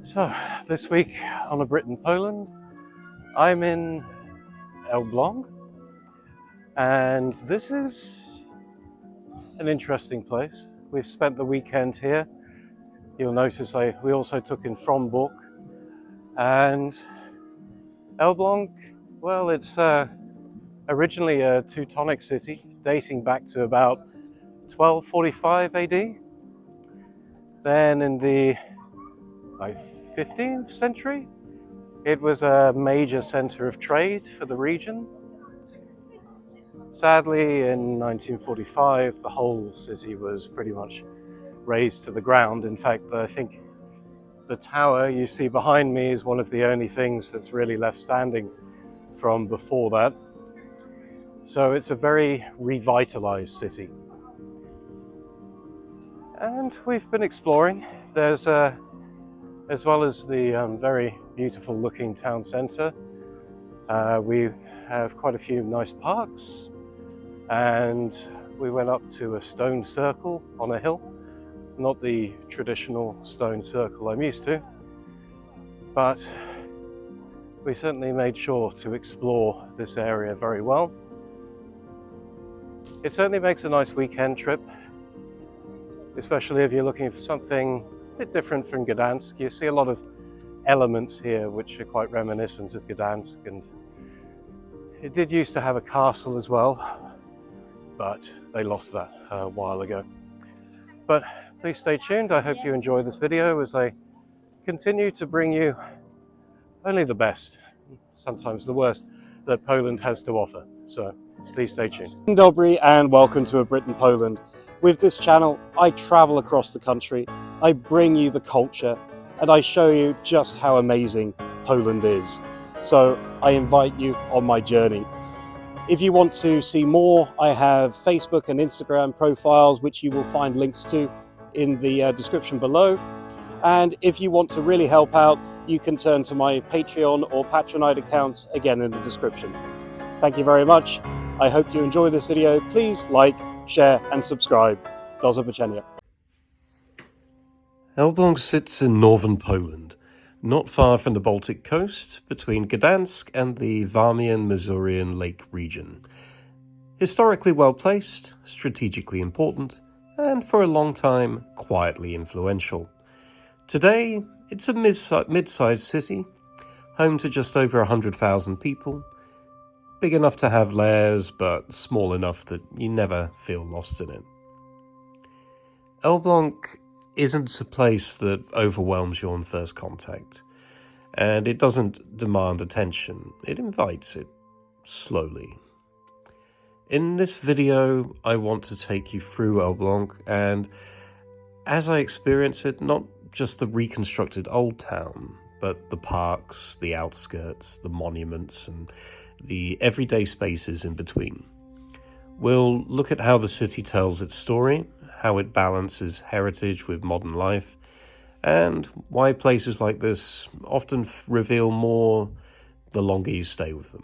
So, this week on A Brit in Poland, I'm in Elbląg, and this is an interesting place. We've spent the weekend here. You'll notice we also took in Frombork, and Elbląg, well, it's originally a Teutonic city dating back to about 1245 AD. Then in the 15th century, it was a major center of trade for the region. Sadly, in 1945, the whole city was pretty much razed to the ground. In fact, I think the tower you see behind me is one of the only things that's really left standing from before that. So it's a very revitalized city. And we've been exploring. There's as well as the very beautiful looking town center, we have quite a few nice parks, and we went up to a stone circle on a hill. Not the traditional stone circle I'm used to, but we certainly made sure to explore this area very well. It certainly makes a nice weekend trip, especially if you're looking for something a bit different from Gdansk. You see a lot of elements here which are quite reminiscent of Gdansk, and it did used to have a castle as well, but they lost that a while ago. But please stay tuned. I hope you enjoy this video as I continue to bring you only the best, sometimes the worst, that Poland has to offer. So please stay tuned. Dobry, and welcome to A Brit in Poland. With this channel, I travel across the country, I bring you the culture, and I show you just how amazing Poland is. So I invite you on my journey. If you want to see more, I have Facebook and Instagram profiles, which you will find links to in the description below. And if you want to really help out, you can turn to my Patreon or Patronite accounts, again in the description. Thank you very much. I hope you enjoy this video. Please like, share and subscribe. Do zobaczenia. Elbląg sits in northern Poland, not far from the Baltic coast, between Gdansk and the Warmian-Mazurian Lake region. Historically well placed, strategically important, and for a long time quietly influential. Today, it's a mid-sized city, home to just over 100,000 people, big enough to have lairs, but small enough that you never feel lost in it. Elbląg isn't a place that overwhelms you on first contact, and it doesn't demand attention, it invites it, slowly. In this video, I want to take you through Elbląg, and as I experience it, not just the reconstructed old town, but the parks, the outskirts, the monuments, and the everyday spaces in between. We'll look at how the city tells its story, how it balances heritage with modern life, and why places like this often reveal more the longer you stay with them.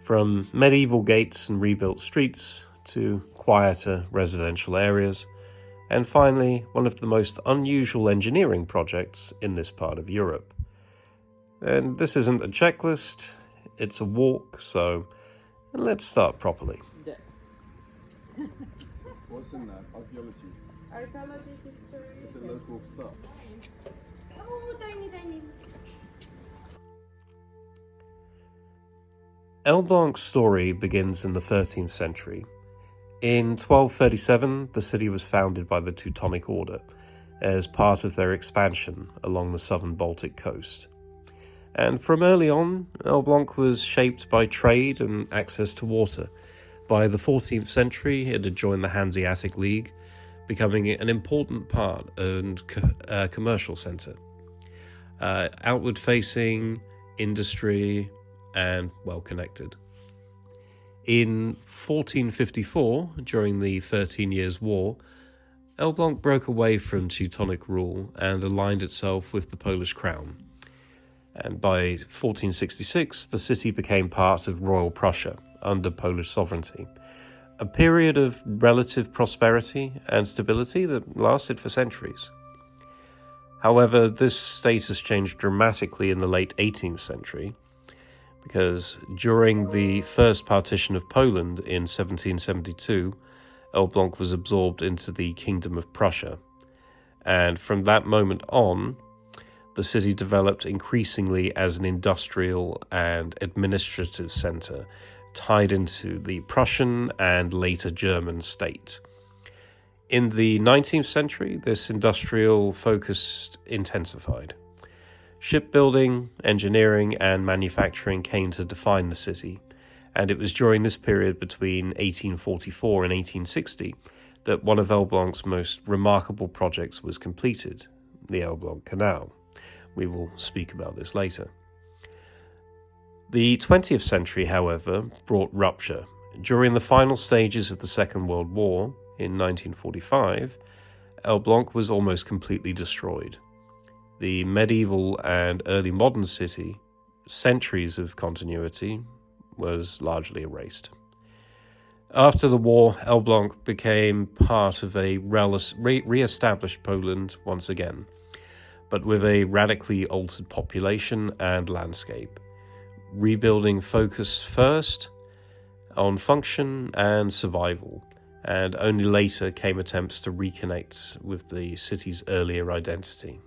From medieval gates and rebuilt streets to quieter residential areas, and finally, one of the most unusual engineering projects in this part of Europe. And this isn't a checklist, it's a walk, so let's start properly. What's in that? Archaeology? Archaeology, history. It's a local stuff. Oh, tiny. Elbląg's story begins in the 13th century. In 1237, the city was founded by the Teutonic Order as part of their expansion along the southern Baltic coast. And from early on, Elbląg was shaped by trade and access to water. By the 14th century, it had joined the Hanseatic League, becoming an important part and commercial centre. Outward-facing, industry, and well-connected. In 1454, during the 13 Years' War, Elbląg broke away from Teutonic rule and aligned itself with the Polish crown. And by 1466, the city became part of Royal Prussia under Polish sovereignty, a period of relative prosperity and stability that lasted for centuries. However, this status changed dramatically in the late 18th century, because during the first partition of Poland in 1772, Elbląg was absorbed into the Kingdom of Prussia, and from that moment on, the city developed increasingly as an industrial and administrative centre tied into the Prussian and later German state. In the 19th century, this industrial focus intensified. Shipbuilding, engineering, and manufacturing came to define the city, and it was during this period between 1844 and 1860 that one of Elbląg's most remarkable projects was completed, the Elbląg Canal. We will speak about this later. The 20th century, however, brought rupture. During the final stages of the Second World War, in 1945, Elbląg was almost completely destroyed. The medieval and early modern city, centuries of continuity, was largely erased. After the war, Elbląg became part of a re-established Poland once again, but with a radically altered population and landscape. Rebuilding focused first on function and survival, and only later came attempts to reconnect with the city's earlier identity.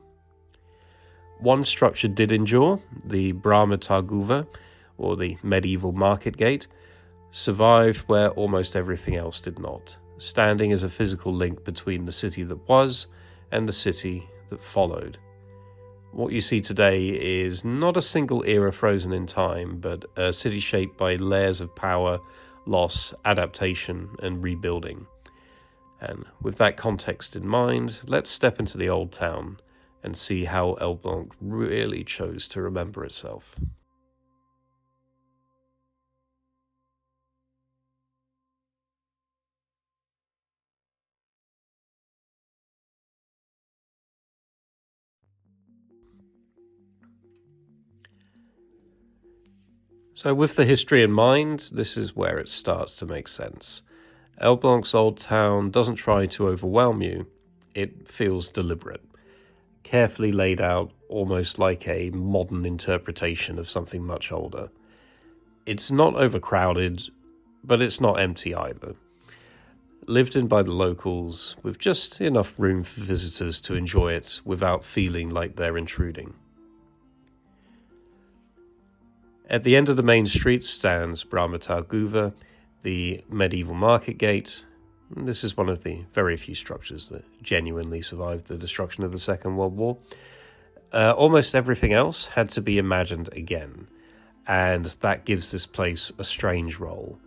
One structure did endure, the Brama Targowa, or the medieval market gate, survived where almost everything else did not, standing as a physical link between the city that was and the city that followed. What you see today is not a single era frozen in time, but a city shaped by layers of power, loss, adaptation, and rebuilding. And with that context in mind, let's step into the old town and see how Elbląg really chose to remember itself. So with the history in mind, this is where it starts to make sense. Elbląg's old town doesn't try to overwhelm you, it feels deliberate, carefully laid out, almost like a modern interpretation of something much older. It's not overcrowded, but it's not empty either. Lived in by the locals, with just enough room for visitors to enjoy it without feeling like they're intruding. At the end of the main street stands Brama Targowa, the medieval market gate. This is one of the very few structures that genuinely survived the destruction of the Second World War. Almost everything else had to be imagined again, and that gives this place a strange role,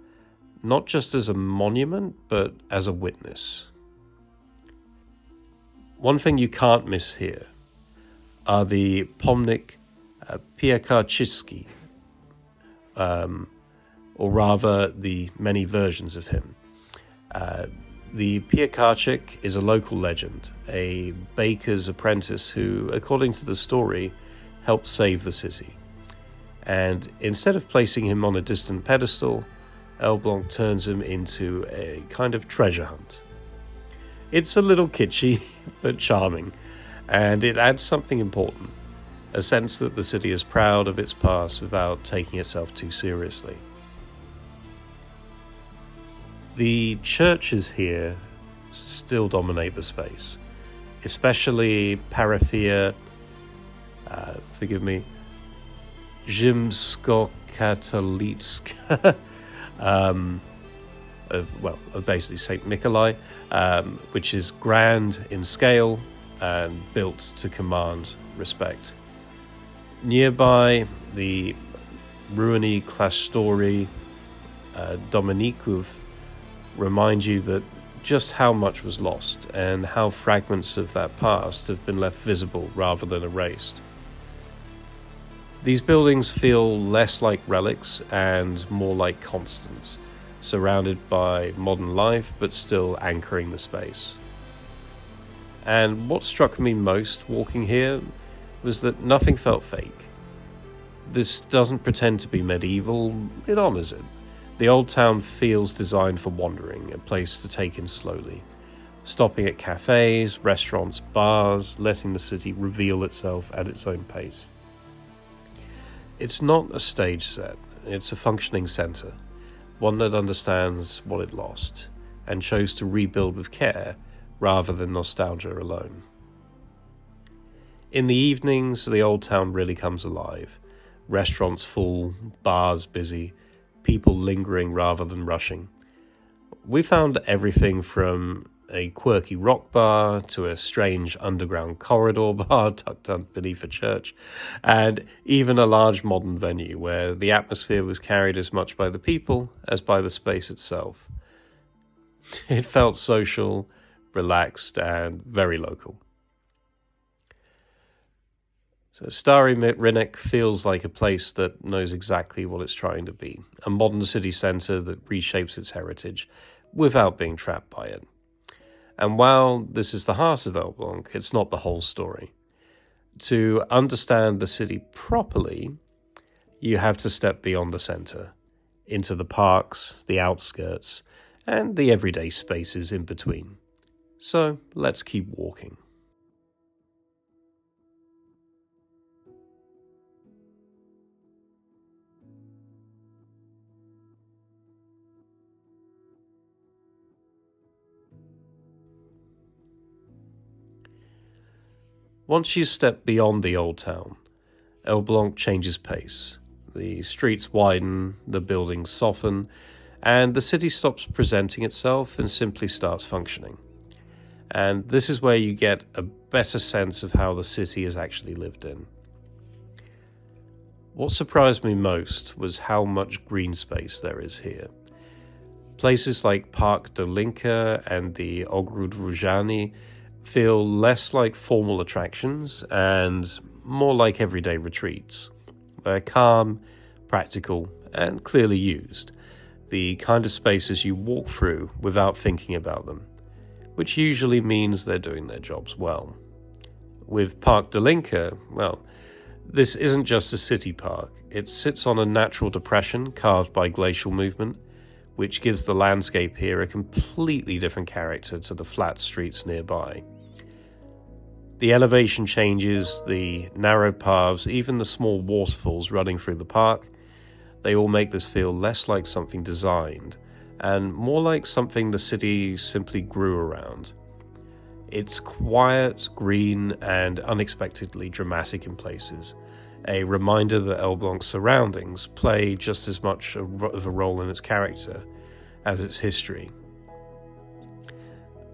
not just as a monument, but as a witness. One thing you can't miss here are the pomnik Piekarczycki, or rather the many versions of him. The Piekarczyk is a local legend, a baker's apprentice who, according to the story, helped save the city. And instead of placing him on a distant pedestal, Elbląg turns him into a kind of treasure hunt. It's a little kitschy, but charming, and it adds something important, a sense that the city is proud of its past without taking itself too seriously. The churches here still dominate the space, especially Paraffia, Rzymskokatolicka, basically St. Nikolai, which is grand in scale and built to command respect. Nearby, the Ruiny Klasztory Dominików remind you that just how much was lost and how fragments of that past have been left visible rather than erased. These buildings feel less like relics and more like constants, surrounded by modern life but still anchoring the space. And what struck me most walking here was that nothing felt fake. This doesn't pretend to be medieval, it honors it. The old town feels designed for wandering, a place to take in slowly. stopping at cafes, restaurants, bars, letting the city reveal itself at its own pace. It's not a stage set, it's a functioning centre, one that understands what it lost, and chose to rebuild with care rather than nostalgia alone. In the evenings, the old town really comes alive. Restaurants full, bars busy, people lingering rather than rushing. We found everything from a quirky rock bar to a strange underground corridor bar tucked beneath a church, and even a large modern venue where the atmosphere was carried as much by the people as by the space itself. It felt social, relaxed, and very local. So Stary Rynek feels like a place that knows exactly what it's trying to be, a modern city centre that reshapes its heritage without being trapped by it. And while this is the heart of Elbląg, it's not the whole story. To understand the city properly, you have to step beyond the centre, into the parks, the outskirts, and the everyday spaces in between. So let's keep walking. Once you step beyond the old town, Elbląg changes pace. The streets widen, the buildings soften, and the city stops presenting itself and simply starts functioning. And this is where you get a better sense of how the city is actually lived in. What surprised me most was how much green space there is here. Places like Park Dolinka and the Ogród Różany feel less like formal attractions and more like everyday retreats. They're calm, practical, and clearly used, the kind of spaces you walk through without thinking about them, which usually means they're doing their jobs well. With Park Dolinka, well, this isn't just a city park. It sits on a natural depression carved by glacial movement, which gives the landscape here a completely different character to the flat streets nearby. The elevation changes, the narrow paths, even the small waterfalls running through the park, they all make this feel less like something designed and more like something the city simply grew around. It's quiet, green, and unexpectedly dramatic in places, a reminder that Elbląg's surroundings play just as much of a role in its character as its history.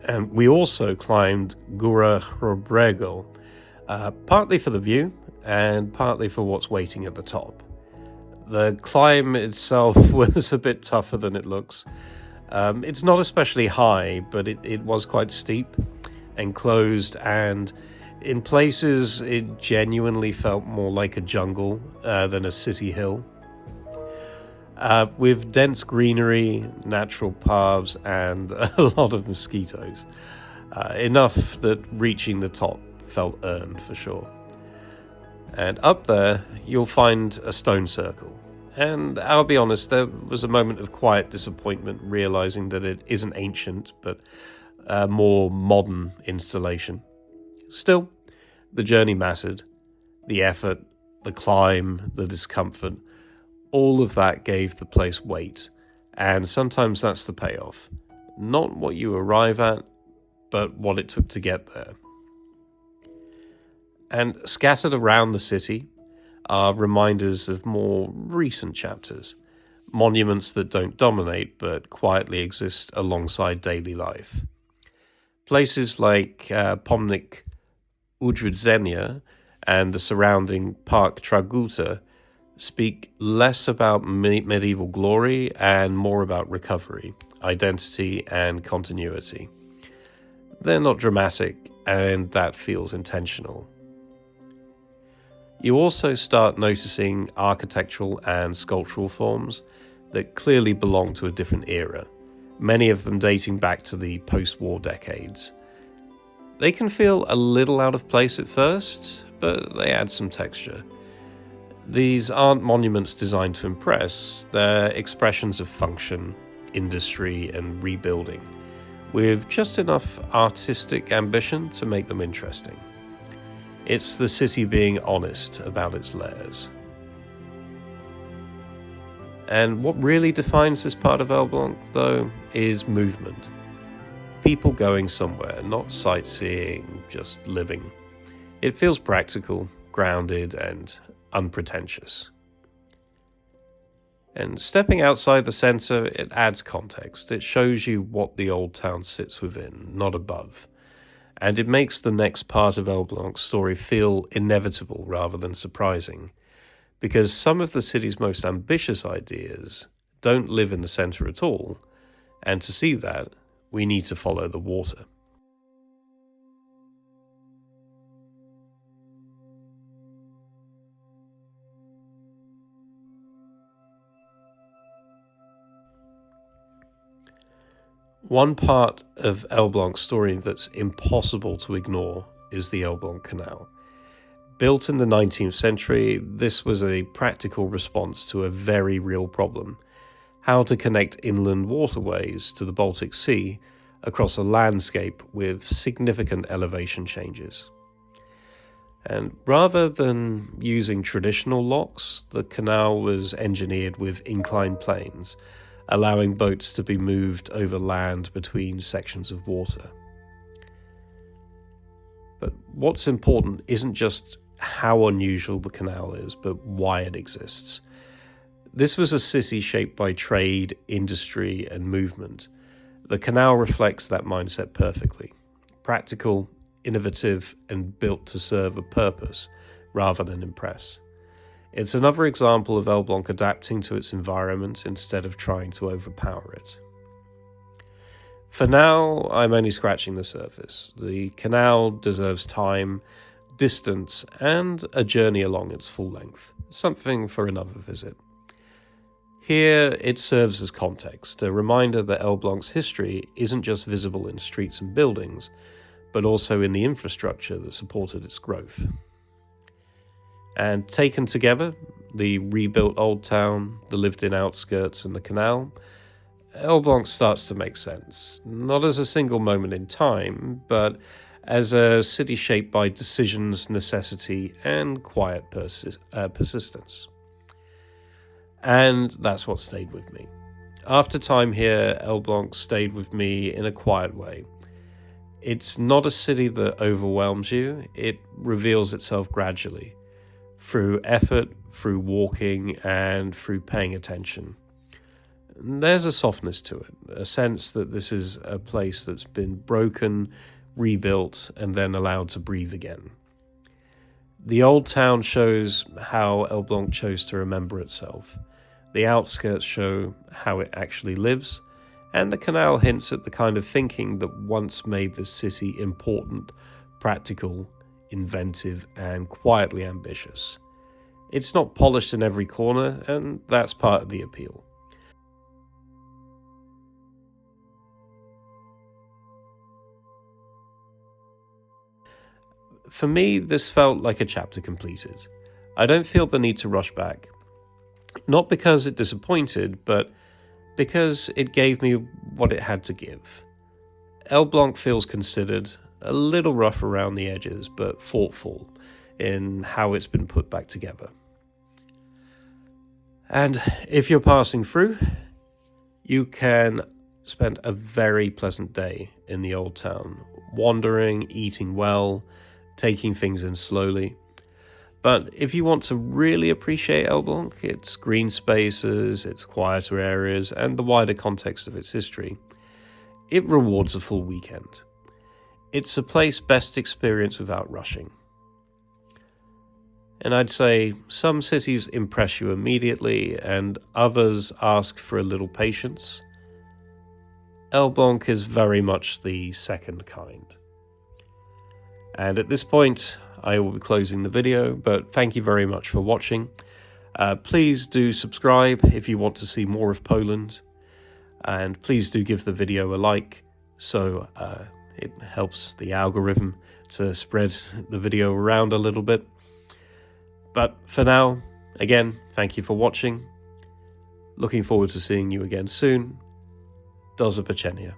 And we also climbed Góra Chrobrego, partly for the view and partly for what's waiting at the top. The climb itself was a bit tougher than it looks. It's not especially high, but it was quite steep, enclosed, and in places it genuinely felt more like a jungle than a city hill. With dense greenery, natural paths, and a lot of mosquitoes. Enough that reaching the top felt earned for sure. And up there, you'll find a stone circle. And I'll be honest, there was a moment of quiet disappointment realizing that it isn't ancient, but a more modern installation. Still, the journey mattered. The effort, the climb, the discomfort, all of that gave the place weight, and sometimes that's the payoff. Not what you arrive at, but what it took to get there. And scattered around the city are reminders of more recent chapters, monuments that don't dominate but quietly exist alongside daily life. Places like Pomnik Udrzydzenia and the surrounding Park Traguta speak less about medieval glory and more about recovery, identity, and continuity. They're not dramatic, and that feels intentional. You also start noticing architectural and sculptural forms that clearly belong to a different era, many of them dating back to the post-war decades. They can feel a little out of place at first, but they add some texture. These aren't monuments designed to impress, they're expressions of function, industry, and rebuilding, with just enough artistic ambition to make them interesting. It's the city being honest about its layers. And what really defines this part of Elbląg, though, is movement. People going somewhere, not sightseeing, just living. It feels practical, grounded, and unpretentious. And stepping outside the centre, it adds context. It shows you what the old town sits within, not above. And it makes the next part of Elbląg's story feel inevitable rather than surprising, because some of the city's most ambitious ideas don't live in the centre at all, and to see that, we need to follow the water. One part of Elbląg's story that's impossible to ignore is the Elbląg Canal. Built in the 19th century, this was a practical response to a very real problem: how to connect inland waterways to the Baltic Sea across a landscape with significant elevation changes. And rather than using traditional locks, the canal was engineered with inclined planes, allowing boats to be moved over land between sections of water. But what's important isn't just how unusual the canal is, but why it exists. This was a city shaped by trade, industry, and movement. The canal reflects that mindset perfectly. Practical, innovative, and built to serve a purpose rather than impress. It's another example of Elbląg adapting to its environment instead of trying to overpower it. For now, I'm only scratching the surface. The canal deserves time, distance, and a journey along its full length, something for another visit. Here, it serves as context, a reminder that Elbląg's history isn't just visible in streets and buildings, but also in the infrastructure that supported its growth. And taken together, the rebuilt old town, the lived-in outskirts, and the canal, Elbląg starts to make sense, not as a single moment in time, but as a city shaped by decisions, necessity, and quiet persistence. And that's what stayed with me. After time here, Elbląg stayed with me in a quiet way. It's not a city that overwhelms you, it reveals itself gradually, through effort, through walking, and through paying attention. There's a softness to it, a sense that this is a place that's been broken, rebuilt, and then allowed to breathe again. The old town shows how Elbląg chose to remember itself. The outskirts show how it actually lives, and the canal hints at the kind of thinking that once made this city important, practical, inventive, and quietly ambitious. It's not polished in every corner, and that's part of the appeal. For me, this felt like a chapter completed. I don't feel the need to rush back. Not because it disappointed, but because it gave me what it had to give. Elbląg feels considered, a little rough around the edges, but thoughtful in how it's been put back together. And if you're passing through, you can spend a very pleasant day in the old town, wandering, eating well, taking things in slowly. But if you want to really appreciate Elbląg, its green spaces, its quieter areas, and the wider context of its history, it rewards a full weekend. It's a place best experienced without rushing. And I'd say some cities impress you immediately and others ask for a little patience. Elbląg is very much the second kind. And at this point, I will be closing the video, but thank you very much for watching. Please do subscribe if you want to see more of Poland, and please do give the video a like so it helps the algorithm to spread the video around a little bit. But for now, again, thank you for watching. Looking forward to seeing you again soon. Do zobaczenia.